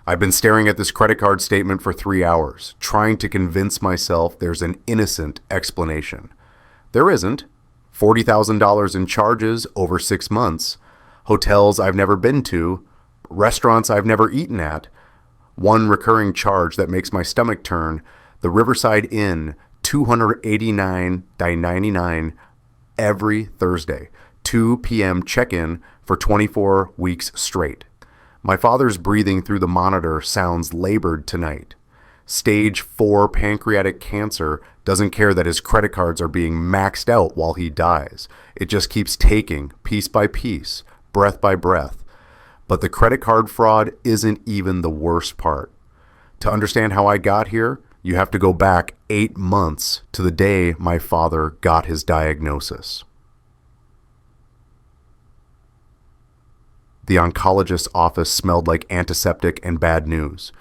I've been staring at this credit card statement for 3 hours, trying to convince myself there's an innocent explanation. There isn't. $40,000 in charges over 6 months, hotels I've never been to, restaurants I've never eaten at, one recurring charge that makes my stomach turn, the Riverside Inn, $289.99 every Thursday, 2 p.m. check-in for 24 weeks straight. My father's breathing through the monitor sounds labored tonight. Stage 4 pancreatic cancer doesn't care that his credit cards are being maxed out while he dies. It just keeps taking, piece by piece, breath by breath. But the credit card fraud isn't even the worst part. To understand how I got here, you have to go back 8 months to the day my father got his diagnosis. The oncologist's office smelled like antiseptic and bad news.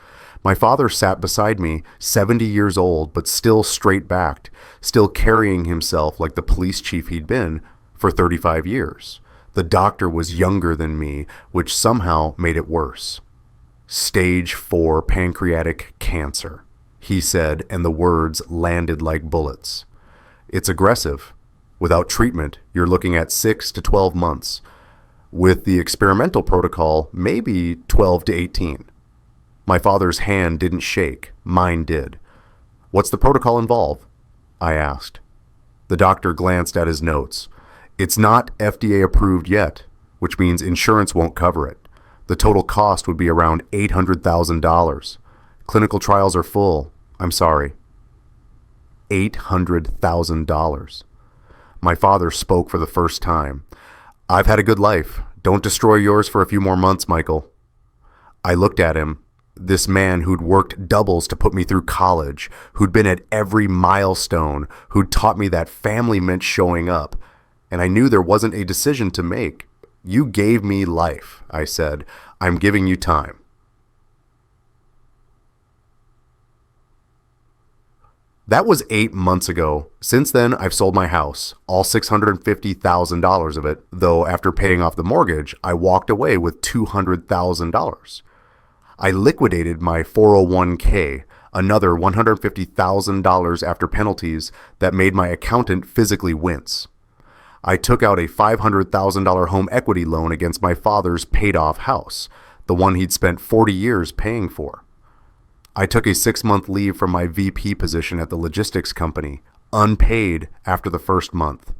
My father sat beside me, 70 years old, but still straight-backed, still carrying himself like the police chief he'd been for 35 years. The doctor was younger than me, which somehow made it worse. Stage 4 pancreatic cancer, he said, and the words landed like bullets. It's aggressive. Without treatment, you're looking at 6 to 12 months. With the experimental protocol, maybe 12 to 18. My father's hand didn't shake. Mine did. What's the protocol involve? I asked. The doctor glanced at his notes. It's not FDA approved yet, which means insurance won't cover it. The total cost would be around $800,000. Clinical trials are full. I'm sorry. $800,000. My father spoke for the first time. I've had a good life. Don't destroy yours for a few more months, Michael. I looked at him, this man who'd worked doubles to put me through college, who'd been at every milestone, who'd taught me that family meant showing up, and I knew there wasn't a decision to make. You gave me life, I said. I'm giving you time. That was 8 months ago. Since then, I've sold my house, all $650,000 of it, though after paying off the mortgage, I walked away with $200,000. I liquidated my 401k, another $150,000 after penalties that made my accountant physically wince. I took out a $500,000 home equity loan against my father's paid-off house, the one he'd spent 40 years paying for. I took a 6-month leave from my VP position at the logistics company, unpaid after the first month.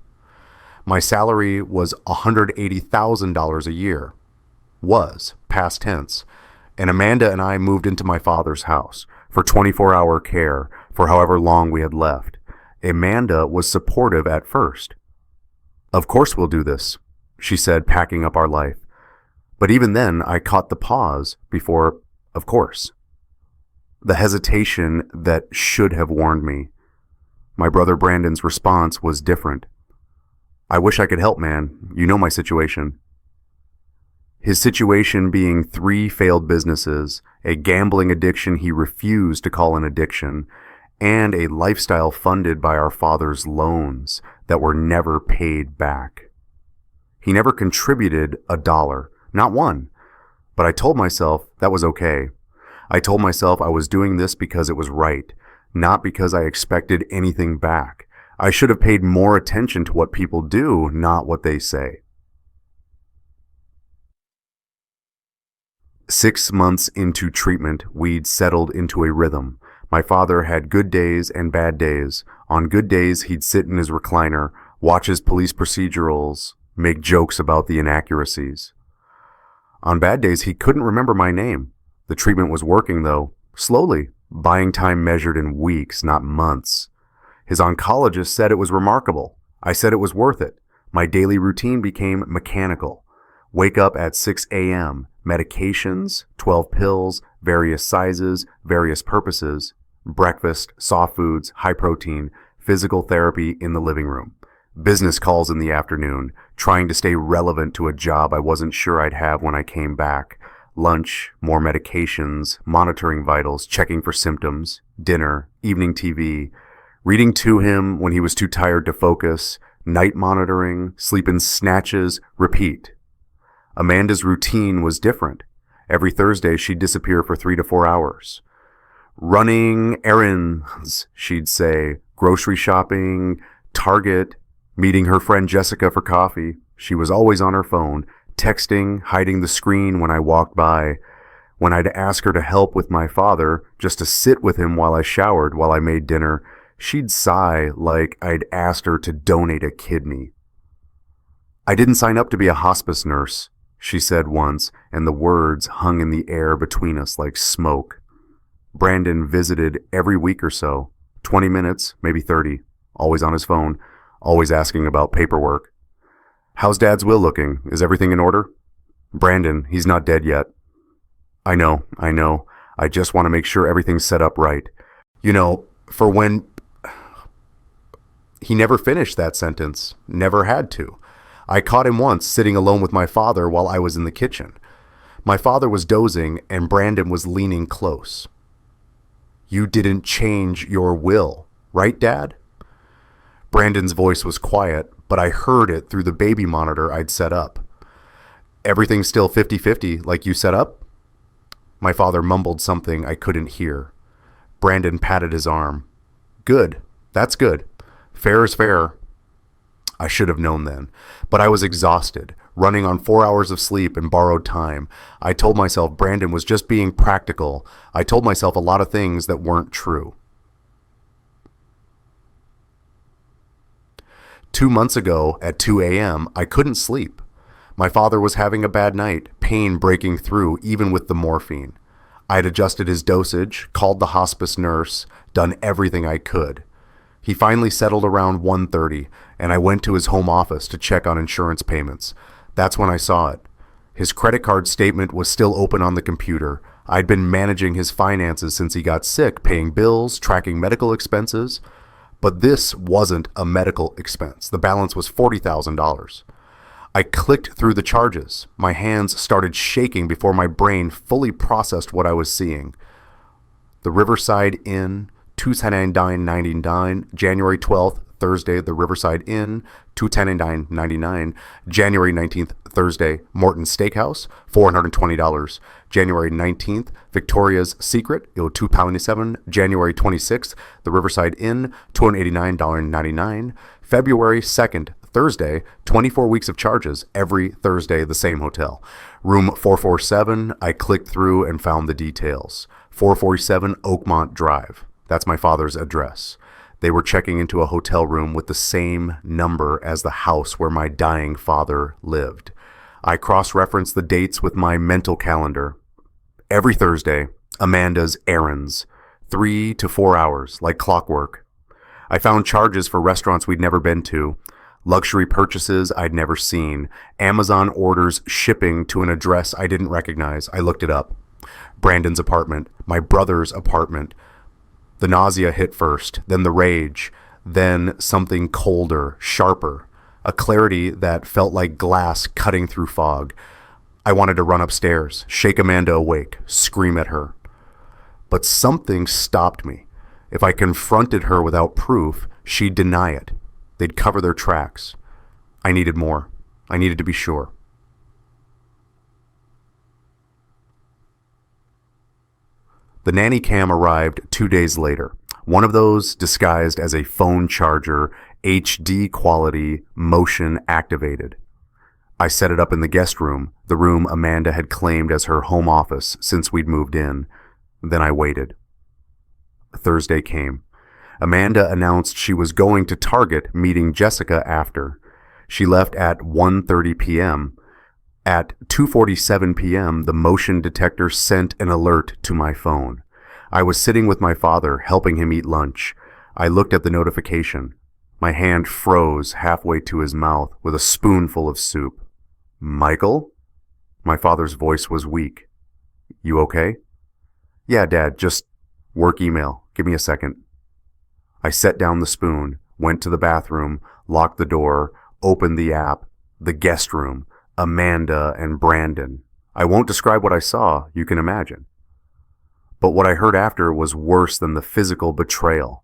My salary was $180,000 a year. Was, past tense. And Amanda and I moved into my father's house for 24-hour care for however long we had left. Amanda was supportive at first. Of course we'll do this, she said, packing up our life. But even then, I caught the pause before, of course. The hesitation that should have warned me. My brother Brandon's response was different. I wish I could help, man. You know my situation. His situation being 3 failed businesses, a gambling addiction he refused to call an addiction, and a lifestyle funded by our father's loans that were never paid back. He never contributed $1, not one. But I told myself that was okay. I told myself I was doing this because it was right, not because I expected anything back. I should have paid more attention to what people do, not what they say. 6 months into treatment, we'd settled into a rhythm. My father had good days and bad days. On good days, he'd sit in his recliner, watch his police procedurals, make jokes about the inaccuracies. On bad days, he couldn't remember my name. The treatment was working, though, slowly, buying time measured in weeks, not months. His oncologist said it was remarkable. I said it was worth it. My daily routine became mechanical. Wake up at 6 a.m., medications, 12 pills, various sizes, various purposes, breakfast, soft foods, high protein, physical therapy in the living room, business calls in the afternoon, trying to stay relevant to a job I wasn't sure I'd have when I came back, lunch, more medications, monitoring vitals, checking for symptoms, dinner, evening TV, reading to him when he was too tired to focus, night monitoring, sleep in snatches, repeat. Amanda's routine was different. Every Thursday, she'd disappear for 3 to 4 hours. Running errands, she'd say, grocery shopping, Target, meeting her friend Jessica for coffee. She was always on her phone, texting, hiding the screen when I walked by. When I'd ask her to help with my father, just to sit with him while I showered, while I made dinner, she'd sigh like I'd asked her to donate a kidney. "I didn't sign up to be a hospice nurse," she said once, and the words hung in the air between us like smoke. Brandon visited every week or so, 20 minutes, maybe 30, always on his phone, always asking about paperwork. "How's Dad's will looking? Is everything in order?" "Brandon, he's not dead yet." I know. I just want to make sure everything's set up right. For when... He never finished that sentence. Never had to. I caught him once sitting alone with my father while I was in the kitchen. My father was dozing and Brandon was leaning close. "You didn't change your will, right, Dad?" Brandon's voice was quiet, but I heard it through the baby monitor I'd set up. "Everything's still 50-50 like you set up?" My father mumbled something I couldn't hear. Brandon patted his arm. "Good. That's good. Fair is fair." I should have known then, but I was exhausted, running on 4 hours of sleep and borrowed time. I told myself Brandon was just being practical. I told myself a lot of things that weren't true. 2 months ago at 2 a.m., I couldn't sleep. My father was having a bad night, pain breaking through even with the morphine. I'd adjusted his dosage, called the hospice nurse, done everything I could. He finally settled around 1:30, and I went to his home office to check on insurance payments. That's when I saw it. His credit card statement was still open on the computer. I'd been managing his finances since he got sick, paying bills, tracking medical expenses. But this wasn't a medical expense. The balance was $40,000. I clicked through the charges. My hands started shaking before my brain fully processed what I was seeing. The Riverside Inn, $210.99, January 12th, Thursday, the Riverside Inn, $210.99, January 19th, Thursday, Morton Steakhouse, $420, January 19th, Victoria's Secret, £2.97, January 26th, the Riverside Inn, $289.99, February 2nd, Thursday, 24 weeks of charges, every Thursday, the same hotel. Room 447, I clicked through and found the details. 447 Oakmont Drive. That's my father's address. They were checking into a hotel room with the same number as the house where my dying father lived. I cross-referenced the dates with my mental calendar. Every Thursday, Amanda's errands. 3 to 4 hours, like clockwork. I found charges for restaurants we'd never been to, luxury purchases I'd never seen, Amazon orders shipping to an address I didn't recognize. I looked it up. Brandon's apartment, my brother's apartment. The nausea hit first, then the rage, then something colder, sharper, a clarity that felt like glass cutting through fog. I wanted to run upstairs, shake Amanda awake, scream at her. But something stopped me. If I confronted her without proof, she'd deny it. They'd cover their tracks. I needed more. I needed to be sure. The nanny cam arrived 2 days later. One of those disguised as a phone charger, HD quality, motion activated. I set it up in the guest room, the room Amanda had claimed as her home office since we'd moved in. Then I waited. Thursday came. Amanda announced she was going to Target, meeting Jessica after. She left at 1:30 p.m. At 2:47 p.m., the motion detector sent an alert to my phone. I was sitting with my father, helping him eat lunch. I looked at the notification. My hand froze halfway to his mouth with a spoonful of soup. "Michael?" My father's voice was weak. "You okay?" "Yeah, Dad, just work email. Give me a second." I set down the spoon, went to the bathroom, locked the door, opened the app, the guest room, Amanda and Brandon. I won't describe what I saw, you can imagine. But what I heard after was worse than the physical betrayal.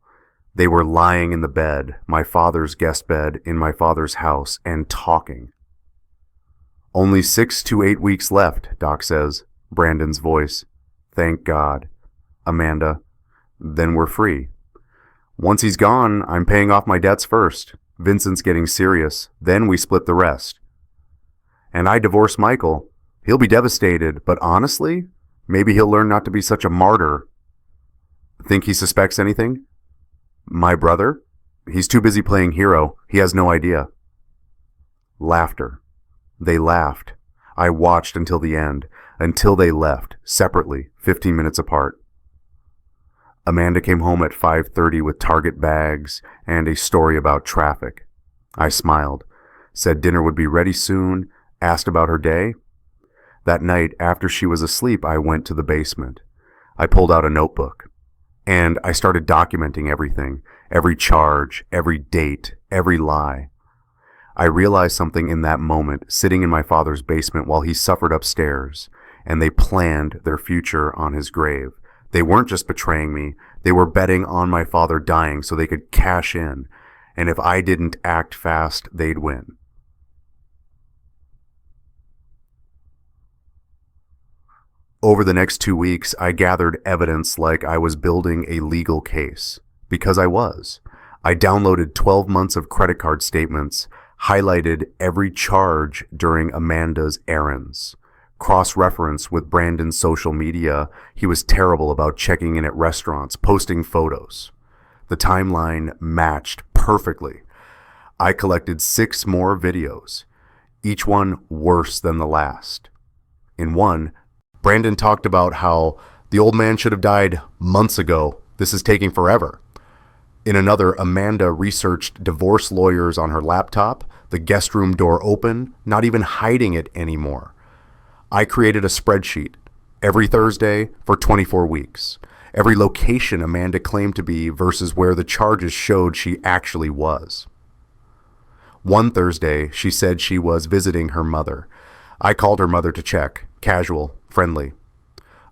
They were lying in the bed, my father's guest bed in my father's house, and talking. "Only 6 to 8 weeks left," Doc says. Brandon's voice. Thank God. Amanda. Then we're free. Once he's gone, I'm paying off my debts first. Vincent's getting serious. Then we split the rest. And I divorce Michael. He'll be devastated, but honestly, maybe he'll learn not to be such a martyr. Think he suspects anything? My brother? He's too busy playing hero. He has no idea. Laughter. They laughed. I watched until the end, until they left, separately, 15 minutes apart. Amanda came home at 5:30 with Target bags and a story about traffic. I smiled, said dinner would be ready soon, asked about her day. That night, after she was asleep, I went to the basement. I pulled out a notebook, and I started documenting everything, every charge, every date, every lie. I realized something in that moment, sitting in my father's basement while he suffered upstairs, and they planned their future on his grave. They weren't just betraying me, they were betting on my father dying so they could cash in, and if I didn't act fast, they'd win. Over the next 2 weeks, I gathered evidence like I was building a legal case. Because I was. I downloaded 12 months of credit card statements, highlighted every charge during Amanda's errands. Cross-reference with Brandon's social media, he was terrible about checking in at restaurants, posting photos. The timeline matched perfectly. I collected 6 more videos, each one worse than the last. In one, Brandon talked about how the old man should have died months ago. This is taking forever. In another, Amanda researched divorce lawyers on her laptop, the guest room door open, not even hiding it anymore. I created a spreadsheet every Thursday for 24 weeks. Every location Amanda claimed to be versus where the charges showed she actually was. One Thursday, she said she was visiting her mother. I called her mother to check, casual, friendly.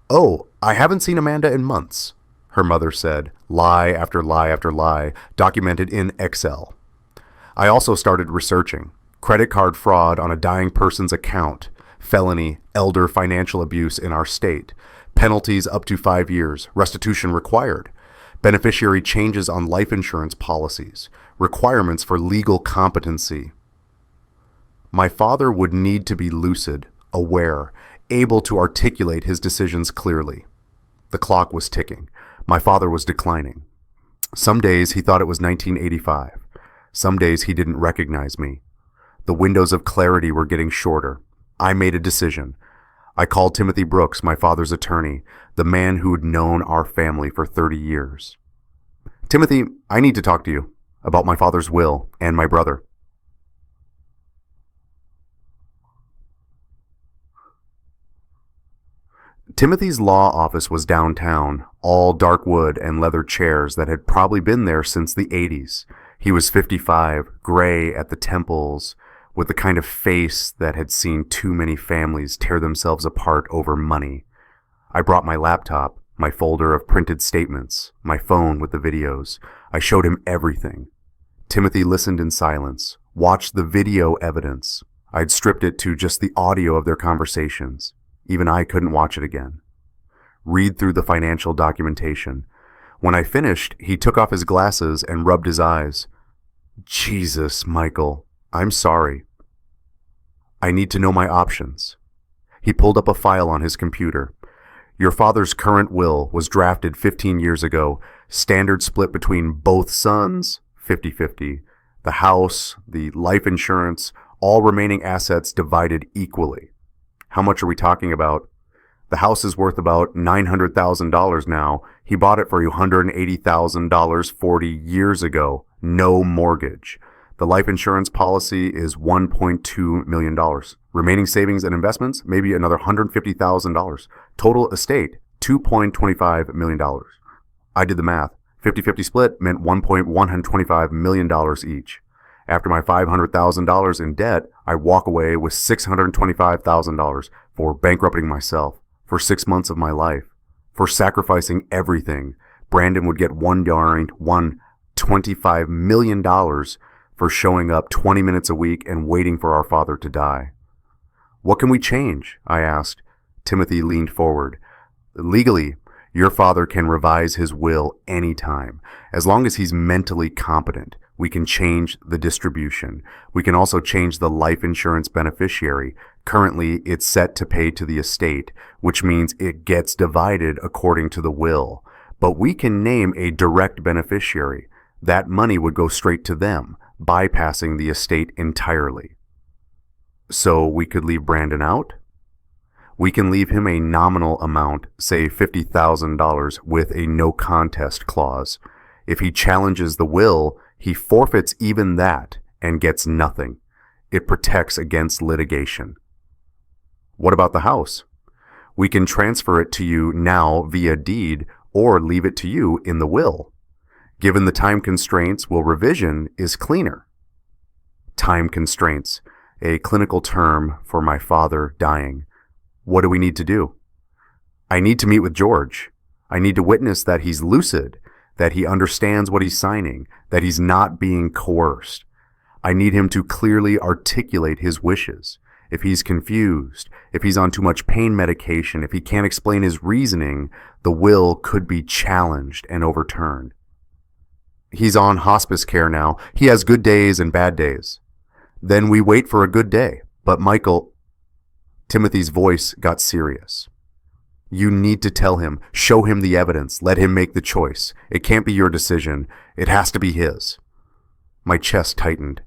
Oh, I haven't seen Amanda in months, her mother said, lie after lie after lie, documented in Excel. I also started researching credit card fraud on a dying person's account, felony, elder financial abuse in our state, penalties up to 5 years, restitution required, beneficiary changes on life insurance policies, requirements for legal competency. My father would need to be lucid, aware, able to articulate his decisions clearly. The clock was ticking. My father was declining. Some days he thought it was 1985. Some days he didn't recognize me. The windows of clarity were getting shorter. I made a decision. I called Timothy Brooks, my father's attorney, the man who had known our family for 30 years. Timothy, I need to talk to you about my father's will and my brother. Timothy's law office was downtown, all dark wood and leather chairs that had probably been there since the 80s. He was 55, gray at the temples, with the kind of face that had seen too many families tear themselves apart over money. I brought my laptop, my folder of printed statements, my phone with the videos. I showed him everything. Timothy listened in silence, watched the video evidence. I'd stripped it to just the audio of their conversations. Even I couldn't watch it again. Read through the financial documentation. When I finished, he took off his glasses and rubbed his eyes. Jesus, Michael, I'm sorry. I need to know my options. He pulled up a file on his computer. Your father's current will was drafted 15 years ago. Standard split between both sons, 50-50. The house, the life insurance, all remaining assets divided equally. How much are we talking about? The house is worth about $900,000 now. He bought it for $180,000 40 years ago. No mortgage. The life insurance policy is $1.2 million. Remaining savings and investments, maybe another $150,000. Total estate, $2.25 million. I did the math. 50-50 split meant $1.125 million each. After my $500,000 in debt, I walk away with $625,000 for bankrupting myself, for 6 months of my life, for sacrificing everything. Brandon would get $25 million for showing up 20 minutes a week and waiting for our father to die. What can we change? I asked. Timothy leaned forward. Legally, your father can revise his will anytime. As long as he's mentally competent, we can change the distribution. We can also change the life insurance beneficiary. Currently, it's set to pay to the estate, which means it gets divided according to the will. But we can name a direct beneficiary. That money would go straight to them, bypassing the estate entirely. So we could leave Brandon out? We can leave him a nominal amount, say $50,000, with a no contest clause. If he challenges the will, he forfeits even that and gets nothing. It protects against litigation. What about the house? We can transfer it to you now via deed or leave it to you in the will. Given the time constraints, will revision is cleaner. Time constraints, a clinical term for my father dying. What do we need to do? I need to meet with George. I need to witness that he's lucid, that he understands what he's signing, that he's not being coerced. I need him to clearly articulate his wishes. If he's confused, if he's on too much pain medication, if he can't explain his reasoning, the will could be challenged and overturned. He's on hospice care now. He has good days and bad days. Then we wait for a good day. But Michael... Timothy's voice got serious. You need to tell him, show him the evidence, let him make the choice. It can't be your decision. It has to be his. My chest tightened.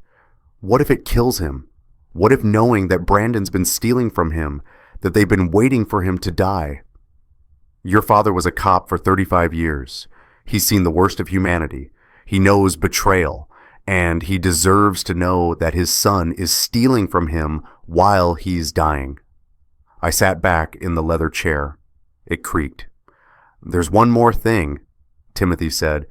What if it kills him? What if knowing that Brandon's been stealing from him, that they've been waiting for him to die? Your father was a cop for 35 years. He's seen the worst of humanity. He knows betrayal, and he deserves to know that his son is stealing from him while he's dying. I sat back in the leather chair. It creaked. There's one more thing, Timothy said.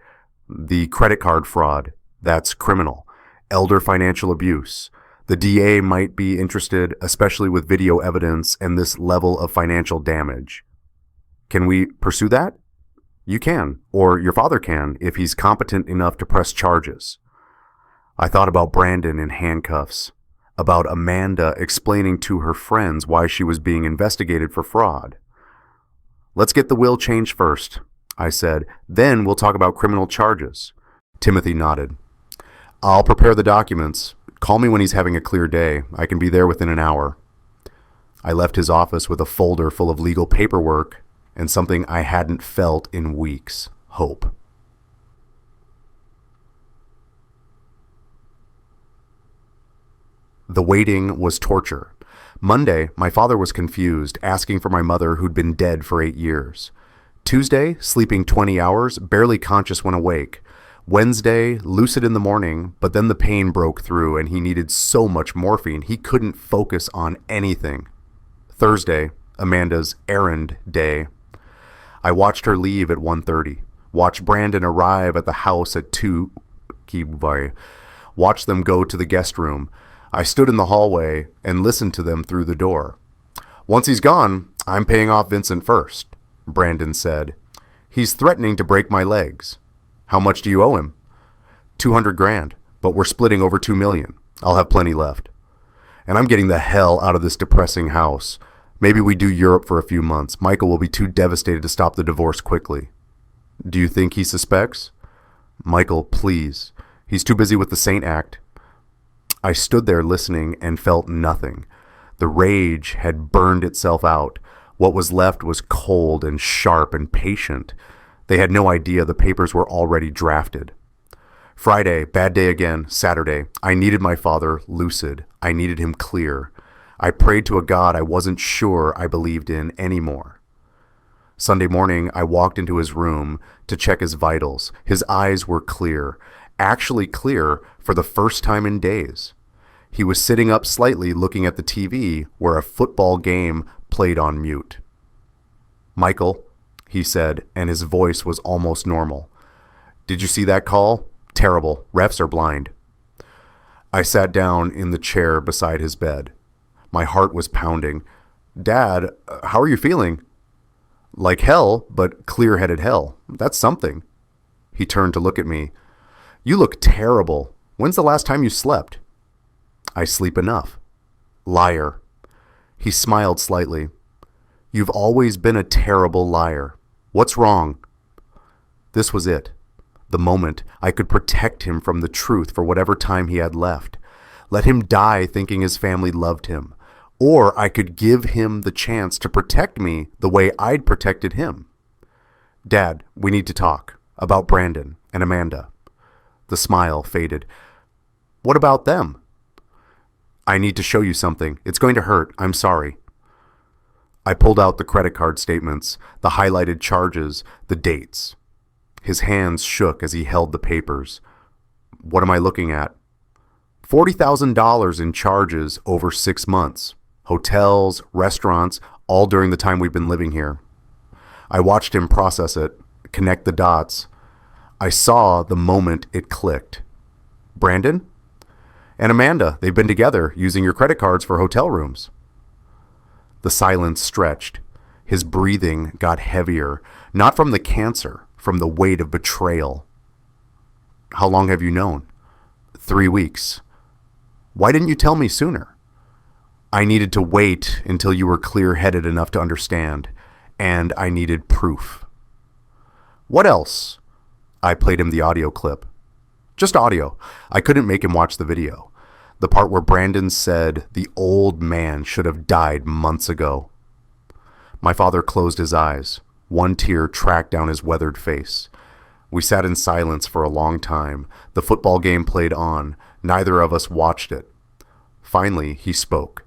The credit card fraud. That's criminal. Elder financial abuse. The DA might be interested, especially with video evidence and this level of financial damage. Can we pursue that? You can, or your father can, if he's competent enough to press charges. I thought about Brandon in handcuffs, about Amanda explaining to her friends why she was being investigated for fraud. Let's get the will changed first, I said. Then we'll talk about criminal charges. Timothy nodded. I'll prepare the documents. Call me when he's having a clear day. I can be there within an hour. I left his office with a folder full of legal paperwork and something I hadn't felt in weeks: hope. The waiting was torture. Monday, my father was confused, asking for my mother who'd been dead for 8 years. Tuesday, sleeping 20 hours, barely conscious when awake. Wednesday, lucid in the morning, but then the pain broke through and he needed so much morphine he couldn't focus on anything. Thursday, Amanda's errand day. I watched her leave at 1:30, watched Brandon arrive at the house at 2, watched them go to the guest room. I stood in the hallway and listened to them through the door. Once he's gone, I'm paying off Vincent first, Brandon said. He's threatening to break my legs. How much do you owe him? $200,000, but we're splitting over $2 million. I'll have plenty left. And I'm getting the hell out of this depressing house. Maybe we do Europe for a few months. Michael will be too devastated to stop the divorce quickly. Do you think he suspects? Michael, please. He's too busy with the Saint Act. I stood there listening and felt nothing. The rage had burned itself out. What was left was cold and sharp and patient. They had no idea the papers were already drafted. Friday, bad day again. Saturday, I needed my father lucid. I needed him clear. I prayed to a God I wasn't sure I believed in anymore. Sunday morning, I walked into his room to check his vitals. His eyes were clear, actually clear for the first time in days. He was sitting up slightly looking at the TV where a football game played on mute. Michael, he said, and his voice was almost normal. Did you see that call? Terrible. Refs are blind. I sat down in the chair beside his bed. My heart was pounding. Dad, how are you feeling? Like hell, but clear-headed hell. That's something. He turned to look at me. You look terrible. When's the last time you slept? I sleep enough. Liar. He smiled slightly. You've always been a terrible liar. What's wrong? This was it. The moment I could protect him from the truth for whatever time he had left. Let him die thinking his family loved him. Or I could give him the chance to protect me the way I'd protected him. Dad, we need to talk about Brandon and Amanda. The smile faded. What about them? I need to show you something. It's going to hurt. I'm sorry. I pulled out the credit card statements, the highlighted charges, the dates. His hands shook as he held the papers. What am I looking at? $40,000 in charges over 6 months. Hotels, restaurants, all during the time we've been living here. I watched him process it, connect the dots. I saw the moment it clicked. Brandon? And Amanda, they've been together using your credit cards for hotel rooms. The silence stretched. His breathing got heavier, not from the cancer, from the weight of betrayal. How long have you known? 3 weeks. Why didn't you tell me sooner? I needed to wait until you were clear-headed enough to understand, and I needed proof. What else? I played him the audio clip. Just audio. I couldn't make him watch the video. The part where Brandon said the old man should have died months ago. My father closed his eyes. One tear tracked down his weathered face. We sat in silence for a long time. The football game played on. Neither of us watched it. Finally, he spoke.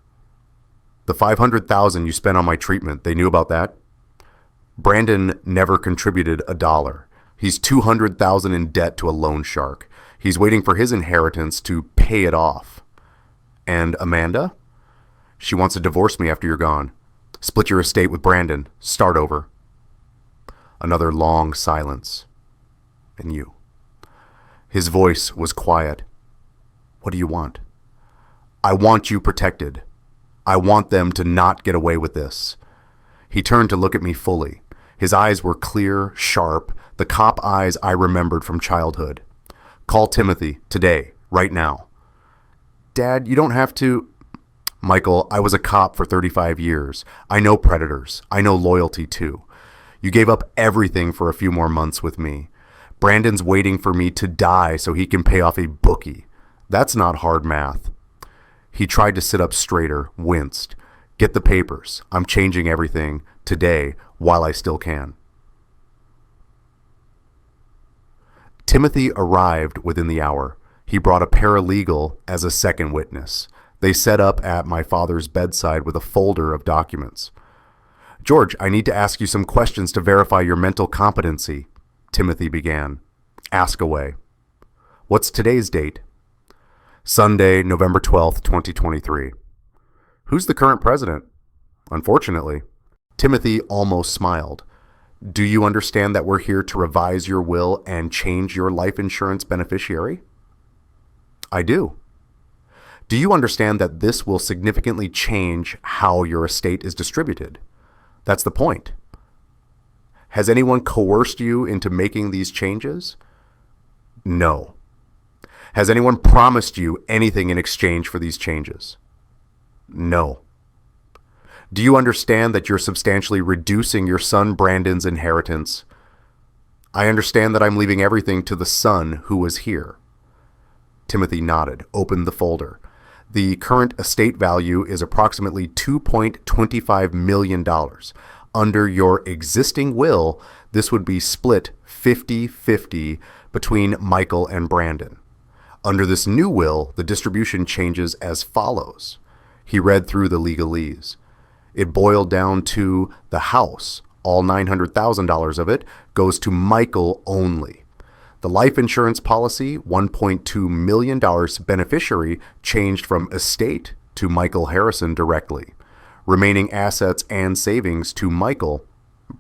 The $500,000 you spent on my treatment, they knew about that? Brandon never contributed $1. He's $200,000 in debt to a loan shark. He's waiting for his inheritance to pay it off. And Amanda? She wants to divorce me after you're gone. Split your estate with Brandon. Start over. Another long silence. And you. His voice was quiet. What do you want? I want you protected. I want them to not get away with this. He turned to look at me fully. His eyes were clear, sharp, the cop eyes I remembered from childhood. Call Timothy, today, right now. Dad, you don't have to... Michael, I was a cop for 35 years. I know predators. I know loyalty too. You gave up everything for a few more months with me. Brandon's waiting for me to die so he can pay off a bookie. That's not hard math. He tried to sit up straighter, winced. Get the papers. I'm changing everything today while I still can. Timothy arrived within the hour. He brought a paralegal as a second witness. They set up at my father's bedside with a folder of documents. George, I need to ask you some questions to verify your mental competency, Timothy began. Ask away. What's today's date? Sunday, November 12th, 2023. Who's the current president? Unfortunately. Timothy almost smiled. Do you understand that we're here to revise your will and change your life insurance beneficiary? I do. Do you understand that this will significantly change how your estate is distributed? That's the point. Has anyone coerced you into making these changes? No. Has anyone promised you anything in exchange for these changes? No. Do you understand that you're substantially reducing your son Brandon's inheritance? I understand that I'm leaving everything to the son who was here. Timothy nodded, opened the folder. The current estate value is approximately $2.25 million. Under your existing will, this would be split 50-50 between Michael and Brandon. Under this new will, the distribution changes as follows. He read through the legalese. It boiled down to the house. All $900,000 of it goes to Michael only. The life insurance policy, $1.2 million beneficiary, changed from estate to Michael Harrison directly. Remaining assets and savings to Michael.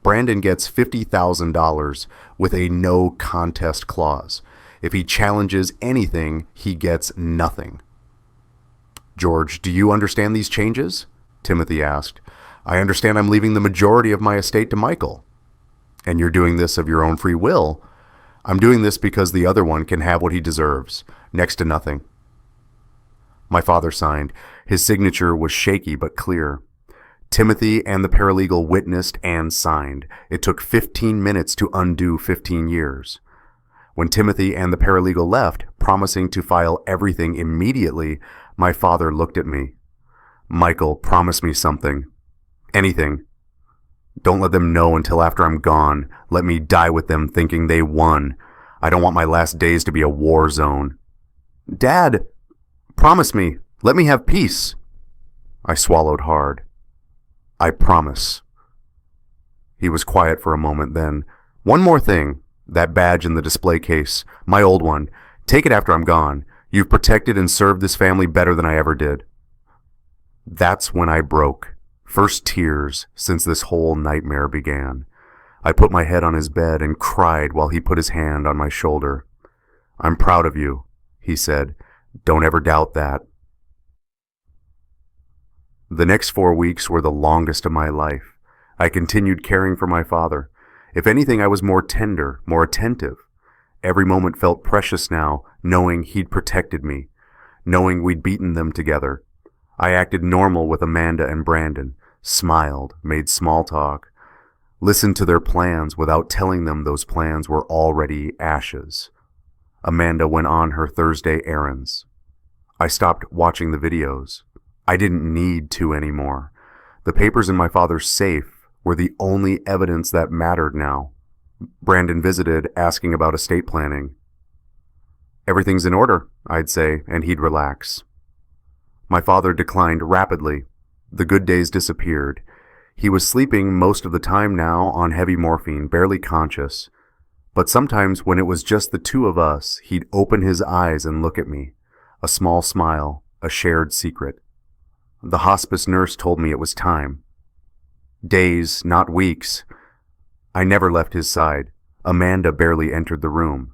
Brandon gets $50,000 with a no contest clause. If he challenges anything, he gets nothing. George, do you understand these changes? Timothy asked. I understand I'm leaving the majority of my estate to Michael. And you're doing this of your own free will. I'm doing this because the other one can have what he deserves, next to nothing. My father signed. His signature was shaky but clear. Timothy and the paralegal witnessed and signed. It took 15 minutes to undo 15 years. When Timothy and the paralegal left, promising to file everything immediately, my father looked at me. "Michael, promise me something. Anything. Don't let them know until after I'm gone. Let me die with them thinking they won. I don't want my last days to be a war zone." "Dad, promise me. Let me have peace." I swallowed hard. "I promise." He was quiet for a moment, then, "One more thing. That badge in the display case, my old one. Take it after I'm gone. You've protected and served this family better than I ever did." That's when I broke. First tears since this whole nightmare began. I put my head on his bed and cried while he put his hand on my shoulder. "I'm proud of you," he said. "Don't ever doubt that." The next 4 weeks were the longest of my life. I continued caring for my father. If anything, I was more tender, more attentive. Every moment felt precious now, knowing he'd protected me, knowing we'd beaten them together. I acted normal with Amanda and Brandon, smiled, made small talk, listened to their plans without telling them those plans were already ashes. Amanda went on her Thursday errands. I stopped watching the videos. I didn't need to anymore. The papers in my father's safe were the only evidence that mattered now. Brandon visited, asking about estate planning. "Everything's in order," I'd say, and he'd relax. My father declined rapidly. The good days disappeared. He was sleeping most of the time now on heavy morphine, barely conscious. But sometimes when it was just the two of us, he'd open his eyes and look at me. A small smile, a shared secret. The hospice nurse told me it was time. Days, not weeks. I never left his side. Amanda barely entered the room.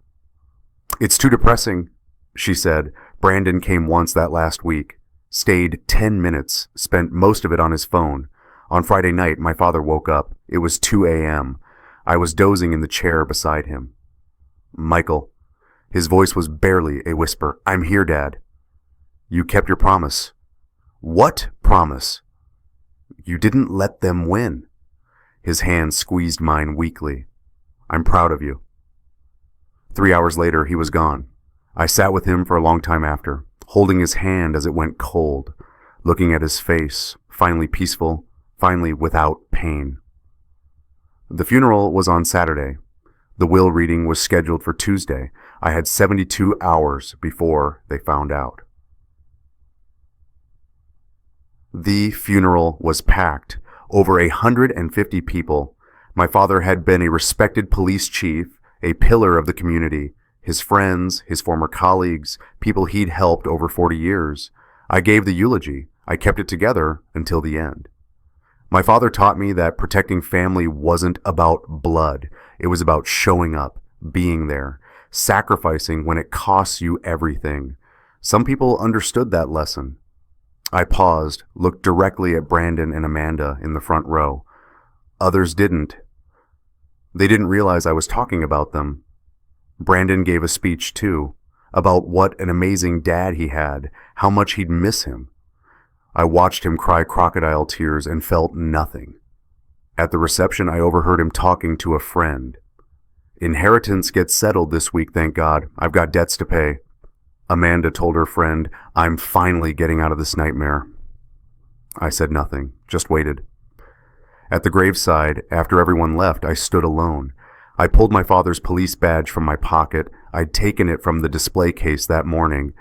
"It's too depressing," she said. Brandon came once that last week. Stayed 10 minutes, spent most of it on his phone. On Friday night, my father woke up. It was 2 a.m. I was dozing in the chair beside him. "Michael." His voice was barely a whisper. "I'm here, Dad." "You kept your promise." "What promise?" "You didn't let them win." His hand squeezed mine weakly. "I'm proud of you." 3 hours later, he was gone. I sat with him for a long time after, holding his hand as it went cold, looking at his face, finally peaceful, finally without pain. The funeral was on Saturday. The will reading was scheduled for Tuesday. I had 72 hours before they found out. The funeral was packed. Over 150 people. My father had been a respected police chief, a pillar of the community. His friends, his former colleagues, people he'd helped over 40 years. I gave the eulogy. I kept it together until the end. My father taught me that protecting family wasn't about blood. It was about showing up, being there, sacrificing when it costs you everything. Some people understood that lesson. I paused, looked directly at Brandon and Amanda in the front row. Others didn't. They didn't realize I was talking about them. Brandon gave a speech too, about what an amazing dad he had, how much he'd miss him. I watched him cry crocodile tears and felt nothing. At the reception, I overheard him talking to a friend. "Inheritance gets settled this week, thank God. I've got debts to pay." Amanda told her friend, "I'm finally getting out of this nightmare." I said nothing, just waited. At the graveside, after everyone left, I stood alone. I pulled my father's police badge from my pocket. I'd taken it from the display case that morning.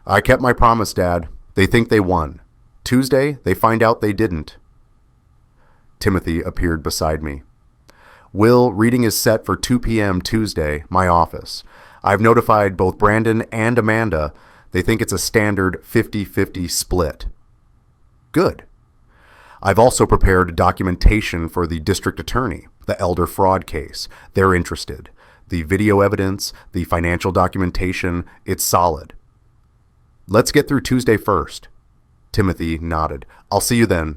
"I kept my promise, Dad. They think they won. Tuesday, they find out they didn't." Timothy appeared beside me. "Will reading is set for 2 p.m. Tuesday, my office. I've notified both Brandon and Amanda. They think it's a standard 50-50 split." "Good." "I've also prepared documentation for the district attorney, the elder fraud case. They're interested. The video evidence, the financial documentation, it's solid." "Let's get through Tuesday first." Timothy nodded. "I'll see you then."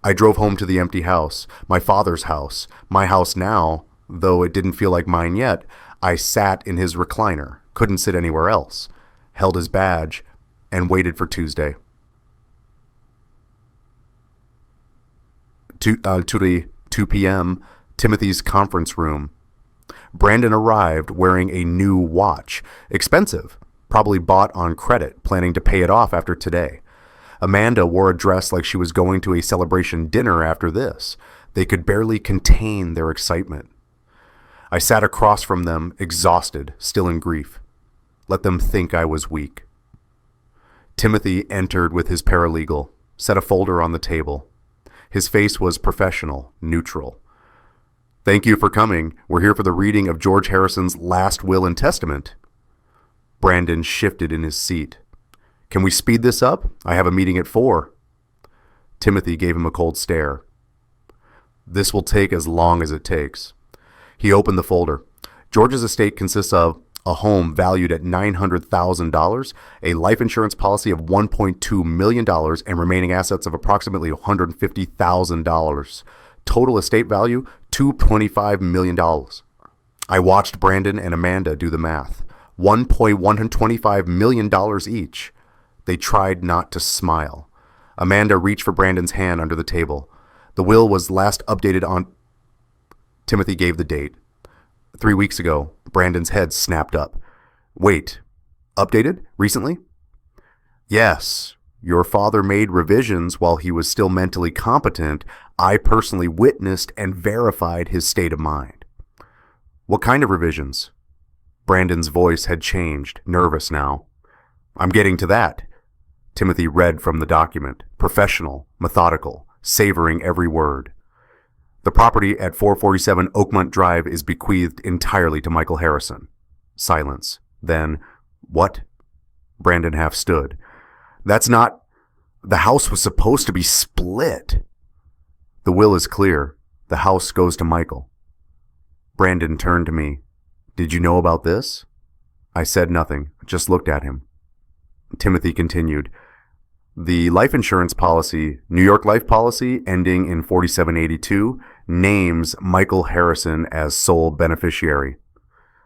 I drove home to the empty house, my father's house, my house now, though it didn't feel like mine yet. I sat in his recliner, couldn't sit anywhere else, held his badge, and waited for Tuesday. to the 2 p.m. Timothy's conference room. Brandon arrived wearing a new watch. Expensive. Probably bought on credit, planning to pay it off after today. Amanda wore a dress like she was going to a celebration dinner after this. They could barely contain their excitement. I sat across from them, exhausted, still in grief. Let them think I was weak. Timothy entered with his paralegal, set a folder on the table. His face was professional, neutral. Thank you for coming. We're here for the reading of George Harrison's last will and testament. Brandon shifted in his seat. Can we speed this up? I have a meeting at 4. Timothy gave him a cold stare. This will take as long as it takes. He opened the folder. George's estate consists of a home valued at $900,000, a life insurance policy of $1.2 million, and remaining assets of approximately $150,000. Total estate value, $2.25 million. I watched Brandon and Amanda do the math. $1.125 million each. They tried not to smile. Amanda reached for Brandon's hand under the table. The will was last updated on... Timothy gave the date. 3 weeks ago. Brandon's head snapped up. Wait, updated? Recently? Yes. Your father made revisions while he was still mentally competent. I personally witnessed and verified his state of mind. What kind of revisions? Brandon's voice had changed, nervous now. I'm getting to that. Timothy read from the document, professional, methodical, savoring every word. The property at 447 Oakmont Drive is bequeathed entirely to Michael Harrison. Silence. Then, what? Brandon half stood. That's not... The house was supposed to be split. The will is clear. The house goes to Michael. Brandon turned to me. Did you know about this? I said nothing, just looked at him. Timothy continued. The life insurance policy, New York life policy, ending in 4782, names Michael Harrison as sole beneficiary.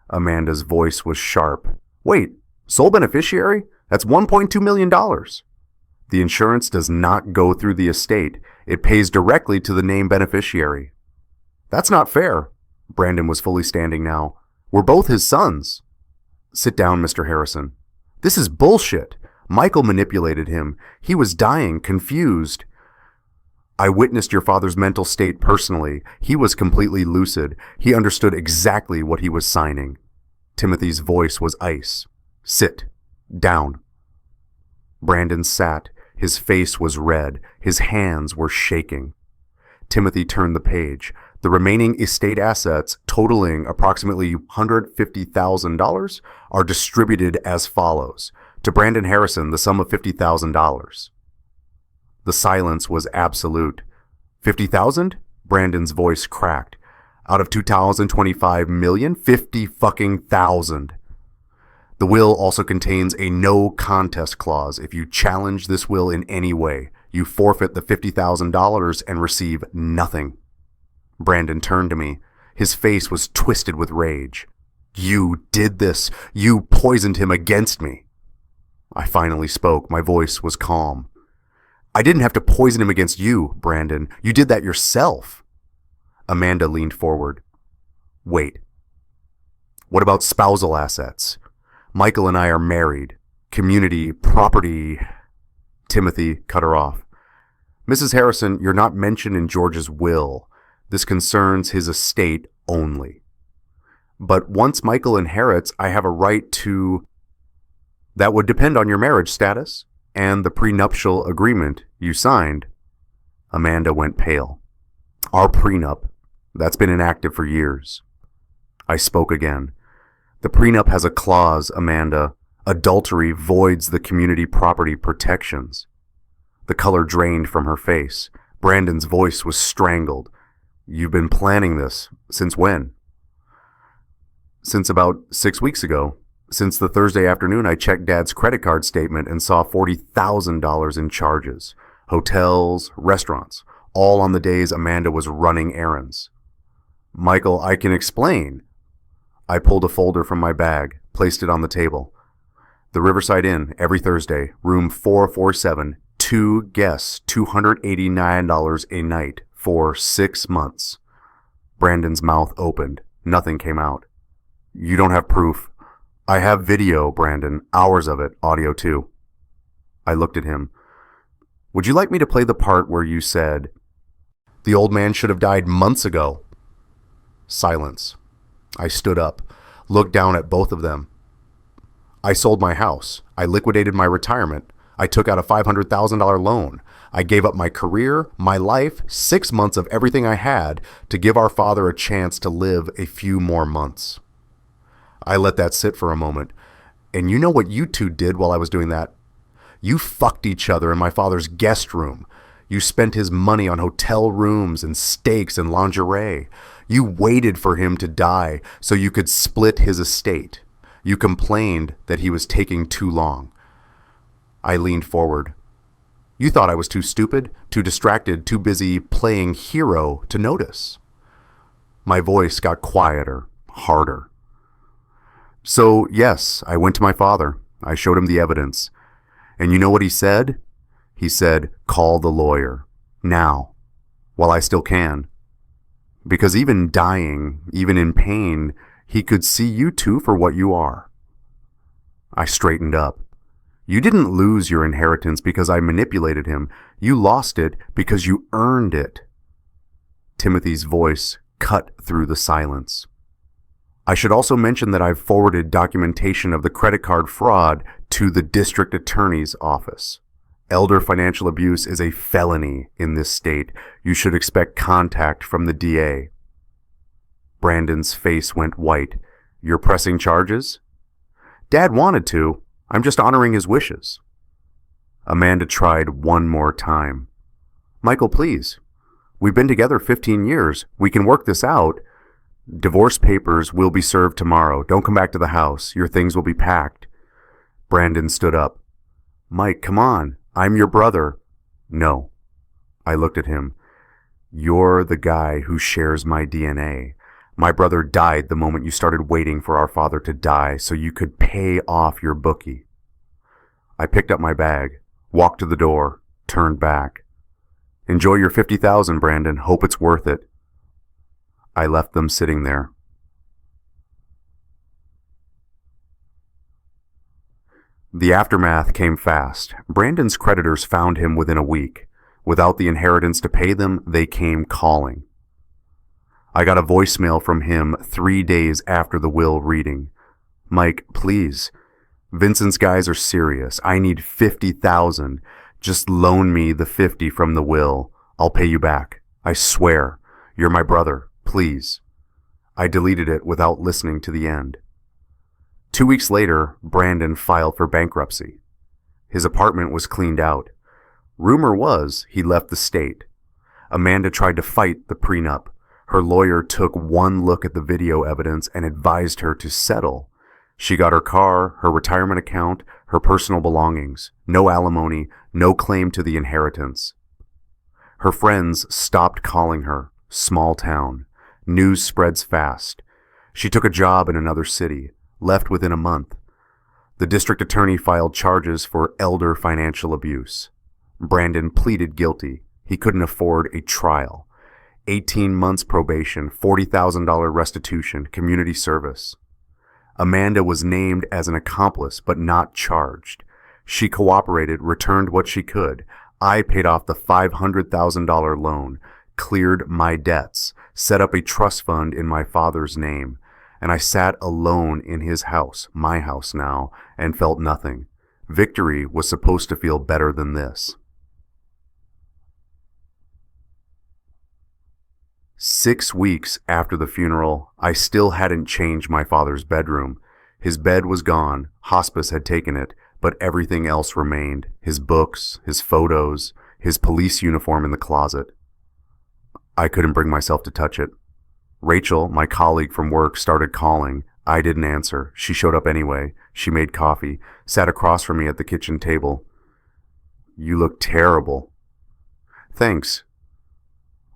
Amanda's voice was sharp. Wait, sole beneficiary? That's $1.2 million. The insurance does not go through the estate. It pays directly to the named beneficiary. That's not fair. Brandon was fully standing now. We're both his sons. Sit down, Mr. Harrison. This is bullshit. Michael manipulated him. He was dying, confused. I witnessed your father's mental state personally. He was completely lucid. He understood exactly what he was signing. Timothy's voice was ice. Sit. Down. Brandon sat. His face was red. His hands were shaking. Timothy turned the page. The remaining estate assets, totaling approximately $150,000, are distributed as follows. To Brandon Harrison, the sum of $50,000. The silence was absolute. 50,000? Brandon's voice cracked. Out of 2025 million, 50 fucking thousand. The will also contains a no contest clause. If you challenge this will in any way, you forfeit the $50,000 and receive nothing. Brandon turned to me. His face was twisted with rage. You did this. You poisoned him against me. I finally spoke. My voice was calm. I didn't have to poison him against you, Brandon. You did that yourself. Amanda leaned forward. Wait. What about spousal assets? Michael and I are married. Community, property... Timothy cut her off. Mrs. Harrison, you're not mentioned in George's will. This concerns his estate only. But once Michael inherits, I have a right to... That would depend on your marriage status and the prenuptial agreement you signed. Amanda went pale. Our prenup, that's been inactive for years. I spoke again. The prenup has a clause, Amanda. Adultery voids the community property protections. The color drained from her face. Brandon's voice was strangled. You've been planning this. Since when? Since about 6 weeks ago. Since the Thursday afternoon I checked Dad's credit card statement and saw $40,000 in charges. Hotels, restaurants, all on the days Amanda was running errands. Michael, I can explain. I pulled a folder from my bag, placed it on the table. The Riverside Inn, every Thursday, room 447, 2 guests, $289 a night, For 6 months. Brandon's mouth opened. Nothing came out. You don't have proof. I have video, Brandon. Hours of it. Audio too. I looked at him. Would you like me to play the part where you said, the old man should have died months ago? Silence. I stood up, looked down at both of them. I sold my house. I liquidated my retirement. I took out a $500,000 loan. I gave up my career, my life, 6 months of everything I had to give our father a chance to live a few more months. I let that sit for a moment. And you know what you two did while I was doing that? You fucked each other in my father's guest room. You spent his money on hotel rooms and steaks and lingerie. You waited for him to die so you could split his estate. You complained that he was taking too long. I leaned forward. You thought I was too stupid, too distracted, too busy playing hero to notice. My voice got quieter, harder. So, yes, I went to my father. I showed him the evidence. And you know what he said? He said, call the lawyer. Now. While I still can. Because even dying, even in pain, he could see you two for what you are. I straightened up. You didn't lose your inheritance because I manipulated him. You lost it because you earned it. Timothy's voice cut through the silence. I should also mention that I've forwarded documentation of the credit card fraud to the district attorney's office. Elder financial abuse is a felony in this state. You should expect contact from the DA. Brandon's face went white. You're pressing charges? Dad wanted to. I'm just honoring his wishes. Amanda tried one more time. Michael, please. We've been together 15 years. We can work this out. Divorce papers will be served tomorrow. Don't come back to the house. Your things will be packed. Brandon stood up. Mike, come on. I'm your brother. No. I looked at him. You're the guy who shares my DNA. My brother died the moment you started waiting for our father to die so you could pay off your bookie. I picked up my bag, walked to the door, turned back. Enjoy your $50,000, Brandon. Hope it's worth it. I left them sitting there. The aftermath came fast. Brandon's creditors found him within a week. Without the inheritance to pay them, they came calling. I got a voicemail from him 3 days after the will reading. Mike, please. Vincent's guys are serious. I need $50,000. Just loan me the 50 from the will. I'll pay you back. I swear. You're my brother. Please. I deleted it without listening to the end. 2 weeks later, Brandon filed for bankruptcy. His apartment was cleaned out. Rumor was he left the state. Amanda tried to fight the prenup. Her lawyer took one look at the video evidence and advised her to settle. She got her car, her retirement account, her personal belongings. No alimony, no claim to the inheritance. Her friends stopped calling her. Small town. News spreads fast. She took a job in another city. Left within a month. The district attorney filed charges for elder financial abuse. Brandon pleaded guilty. He couldn't afford a trial. 18 months probation, $40,000 restitution, community service. Amanda was named as an accomplice but not charged. She cooperated, returned what she could. I paid off the $500,000 loan, cleared my debts, set up a trust fund in my father's name. And I sat alone in his house, my house now, and felt nothing. Victory was supposed to feel better than this. 6 weeks after the funeral, I still hadn't changed my father's bedroom. His bed was gone, hospice had taken it, but everything else remained. His books, his photos, his police uniform in the closet. I couldn't bring myself to touch it. Rachel, my colleague from work, started calling. I didn't answer. She showed up anyway. She made coffee, sat across from me at the kitchen table. You look terrible. Thanks.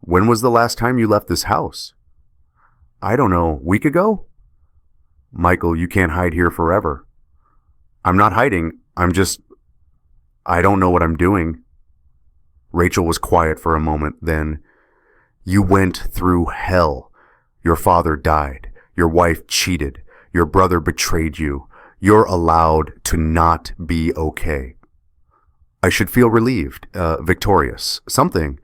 When was the last time you left this house? I don't know. Week ago? Michael, you can't hide here forever. I'm not hiding. I don't know what I'm doing. Rachel was quiet for a moment, then, You went through hell. Your father died. Your wife cheated. Your brother betrayed you. You're allowed to not be okay. I should feel relieved, victorious, something.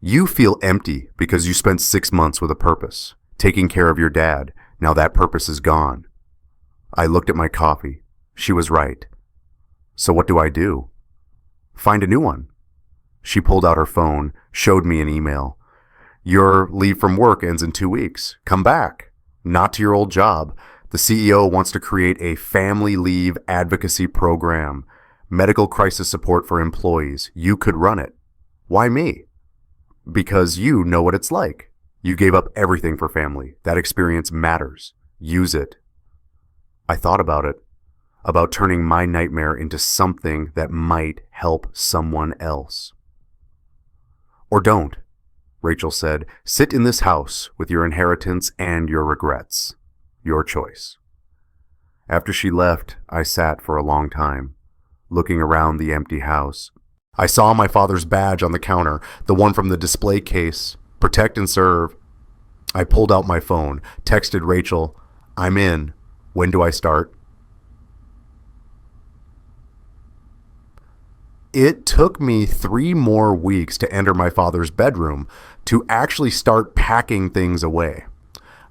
You feel empty because you spent 6 months with a purpose, taking care of your dad. Now that purpose is gone. I looked at my coffee. She was right. So what do? Find a new one. She pulled out her phone, showed me an email. Your leave from work ends in 2 weeks. Come back. Not to your old job. The CEO wants to create a family leave advocacy program. Medical crisis support for employees. You could run it. Why me? Because you know what it's like. You gave up everything for family. That experience matters. Use it. I thought about it. About turning my nightmare into something that might help someone else. Or don't, Rachel said. Sit in this house with your inheritance and your regrets. Your choice. After she left, I sat for a long time, looking around the empty house. I saw my father's badge on the counter, the one from the display case, protect and serve. I pulled out my phone, texted Rachel, I'm in. When do I start? It took me 3 more weeks to enter my father's bedroom to actually start packing things away.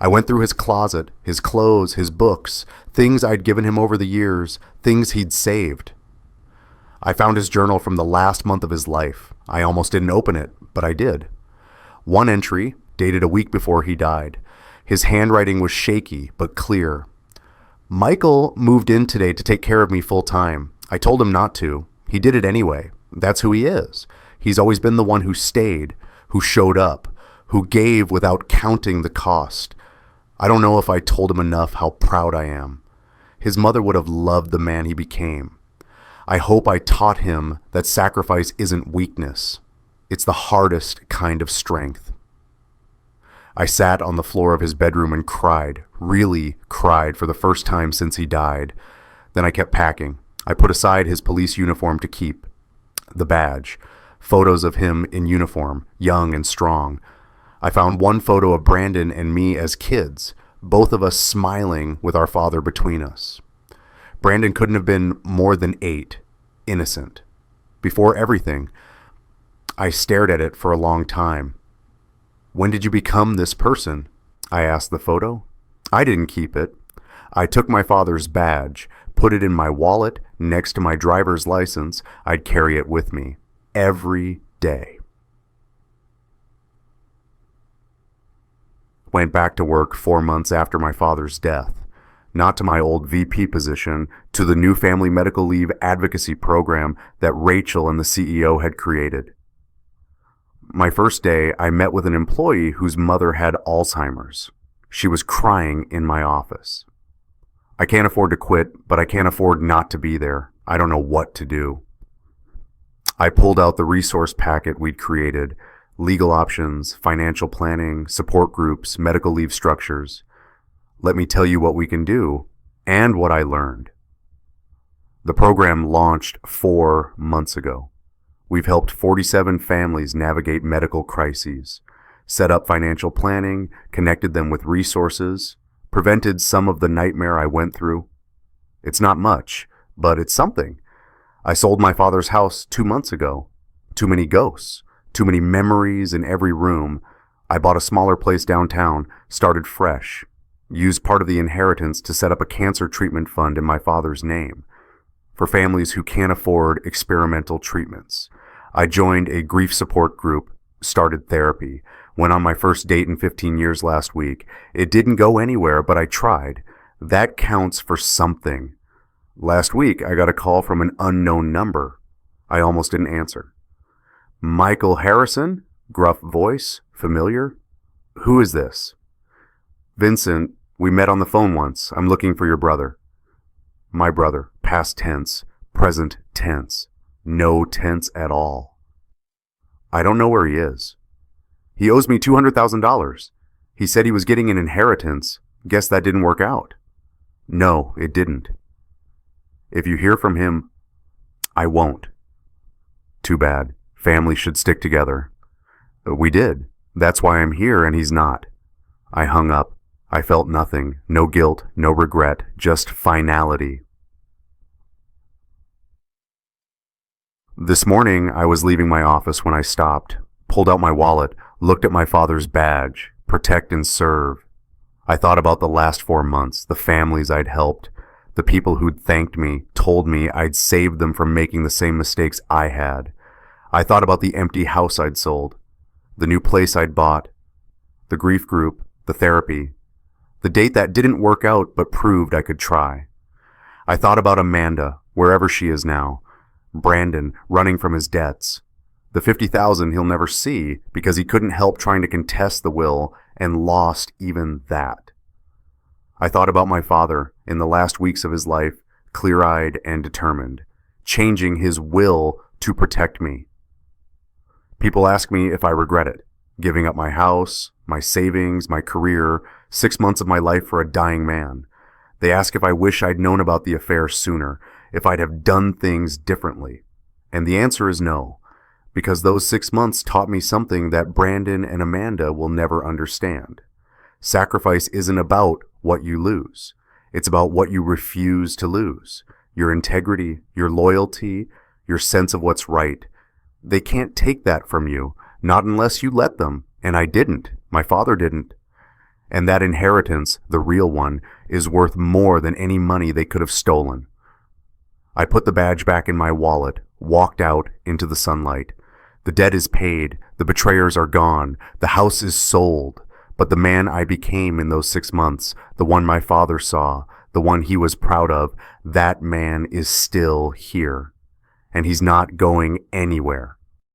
I went through his closet, his clothes, his books, things I'd given him over the years, things he'd saved. I found his journal from the last month of his life. I almost didn't open it, but I did. One entry, dated a week before he died. His handwriting was shaky, but clear. Michael moved in today to take care of me full time. I told him not to. He did it anyway. That's who he is. He's always been the one who stayed, who showed up, who gave without counting the cost. I don't know if I told him enough how proud I am. His mother would have loved the man he became. I hope I taught him that sacrifice isn't weakness. It's the hardest kind of strength. I sat on the floor of his bedroom and cried, really cried for the first time since he died. Then I kept packing. I put aside his police uniform to keep. The badge. Photos of him in uniform, young and strong. I found one photo of Brandon and me as kids, both of us smiling with our father between us. Brandon couldn't have been more than 8, innocent. Before everything, I stared at it for a long time. When did you become this person? I asked the photo. I didn't keep it. I took my father's badge, put it in my wallet next to my driver's license. I'd carry it with me every day. Went back to work 4 months after my father's death. Not to my old VP position, to the new family medical leave advocacy program that Rachel and the CEO had created. My first day, I met with an employee whose mother had Alzheimer's. She was crying in my office. I can't afford to quit, but I can't afford not to be there. I don't know what to do. I pulled out the resource packet we'd created, legal options, financial planning, support groups, medical leave structures. Let me tell you what we can do and what I learned. The program launched 4 months ago. We've helped 47 families navigate medical crises, set up financial planning, connected them with resources, prevented some of the nightmare I went through. It's not much, but it's something. I sold my father's house 2 months ago. Too many ghosts, too many memories in every room. I bought a smaller place downtown, started fresh, used part of the inheritance to set up a cancer treatment fund in my father's name for families who can't afford experimental treatments. I joined a grief support group, started therapy, went on my first date in 15 years last week. It didn't go anywhere, but I tried. That counts for something. Last week, I got a call from an unknown number. I almost didn't answer. Michael Harrison? Gruff voice? Familiar? Who is this? Vincent, we met on the phone once. I'm looking for your brother. My brother. Past tense. Present tense. No tense at all. I don't know where he is. He owes me $200,000. He said he was getting an inheritance. Guess that didn't work out. No, it didn't. If you hear from him, I won't. Too bad. Families should stick together. We did. That's why I'm here and he's not. I hung up. I felt nothing, no guilt, no regret, just finality. This morning, I was leaving my office when I stopped, pulled out my wallet, looked at my father's badge, protect and serve. I thought about the last 4 months, the families I'd helped, the people who'd thanked me, told me I'd saved them from making the same mistakes I had. I thought about the empty house I'd sold, the new place I'd bought, the grief group, the therapy, the date that didn't work out but proved I could try. I thought about Amanda, wherever she is now, Brandon running from his debts, the $50,000 he'll never see because he couldn't help trying to contest the will and lost even that. I thought about my father in the last weeks of his life, clear-eyed and determined, changing his will to protect me. People ask me if I regret it, giving up my house, my savings, my career, 6 months of my life for a dying man. They ask if I wish I'd known about the affair sooner, if I'd have done things differently. And the answer is no, because those 6 months taught me something that Brandon and Amanda will never understand. Sacrifice isn't about what you lose. It's about what you refuse to lose. Your integrity, your loyalty, your sense of what's right. They can't take that from you, not unless you let them. And I didn't. My father didn't. And that inheritance, the real one, is worth more than any money they could have stolen. I put the badge back in my wallet, walked out into the sunlight. The debt is paid, the betrayers are gone, the house is sold. But the man I became in those 6 months, the one my father saw, the one he was proud of, that man is still here. And he's not going anywhere.